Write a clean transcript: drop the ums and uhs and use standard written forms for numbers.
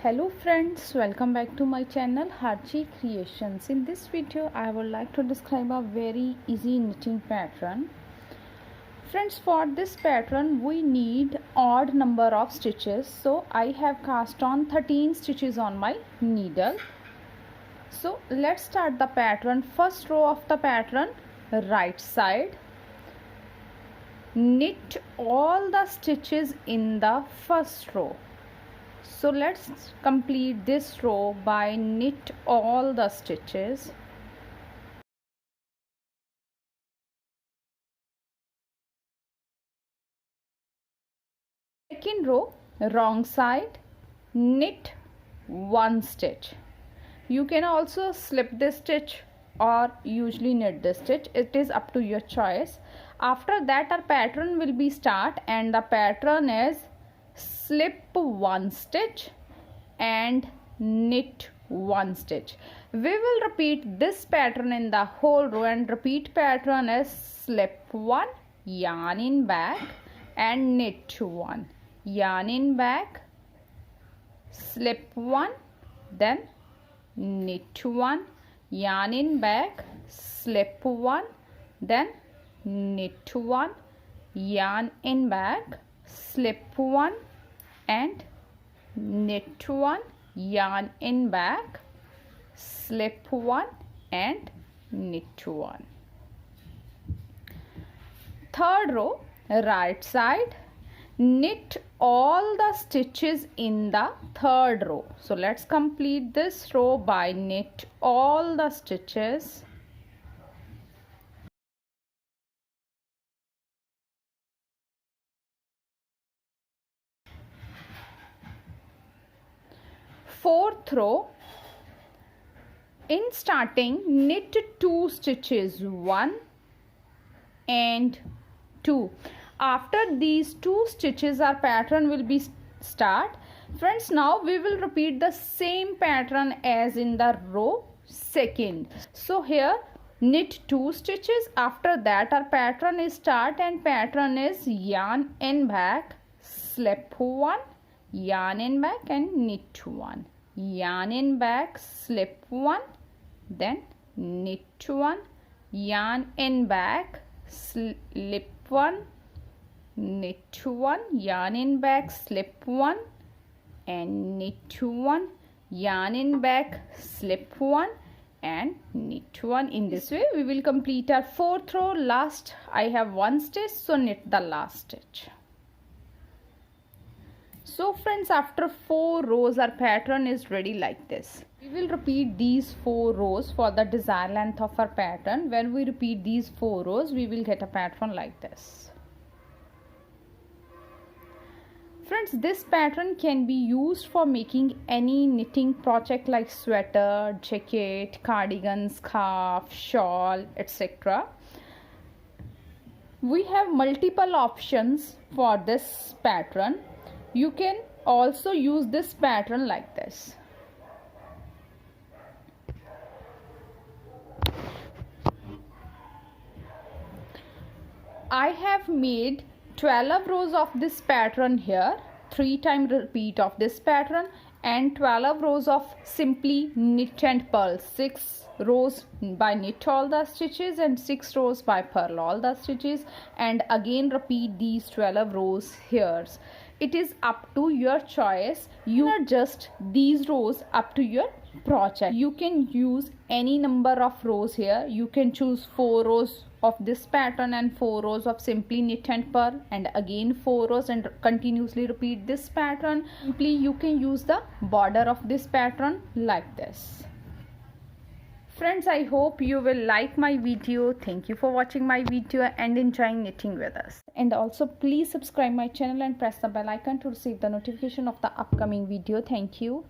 Hello friends, welcome back to my channel Harchi Creations. In this video I would like to describe a very easy knitting pattern. Friends, for this pattern we need odd number of stitches, so I have cast on 13 stitches on my needle. So let's start the pattern. First row of the pattern, right side, knit all the stitches in the first row. So let's complete this row by knit all the stitches. Second row, wrong side, knit one stitch. You can also slip this stitch or usually knit this stitch. It is up to your choice. After that our pattern will be start, and the pattern is slip one stitch and knit one stitch. We will repeat this pattern in the whole row, and repeat pattern is slip one, yarn in back and knit one, yarn in back, slip one, then knit one, yarn in back, slip one, then knit one, yarn in back, slip one and knit one, yarn in back, slip one and knit one. Third row, right side, knit all the stitches in the third row. So let's complete this row by knit all the stitches. Fourth row, in starting knit two stitches, 1 and 2. After these two stitches our pattern will be start. Friends, now we will repeat the same pattern as in the row second. So here knit two stitches, after that our pattern is start, and pattern is yarn in back, slip one, yarn in back and knit one, yarn in back, slip one, then knit one, yarn in back, slip one, knit one, yarn in back, slip one and knit one, yarn in back, slip one and knit one. In this way we will complete our fourth row. Last I have one stitch, so knit the last stitch. So friends, after 4 rows our pattern is ready like this. We will repeat these 4 rows for the desired length of our pattern. When we repeat these 4 rows we will get a pattern like this. Friends, this pattern can be used for making any knitting project like sweater, jacket, cardigan, scarf, shawl, etc. We have multiple options for this pattern. You can also use this pattern like this. I have made 12 rows of this pattern here, 3 times repeat of this pattern, and 12 rows of simply knit and purl. 6 rows by knit all the stitches and 6 rows by purl all the stitches, and again repeat these 12 rows here. It is up to your choice. You adjust these rows up to your project. You can use any number of rows here. You can choose 4 rows of this pattern and 4 rows of simply knit and purl, and again 4 rows, and continuously repeat this pattern. Simply you can use the border of this pattern like this. Friends, I hope you will like my video. Thank you for watching my video and enjoying knitting with us. And also please subscribe my channel and press the bell icon to receive the notification of the upcoming video. Thank you.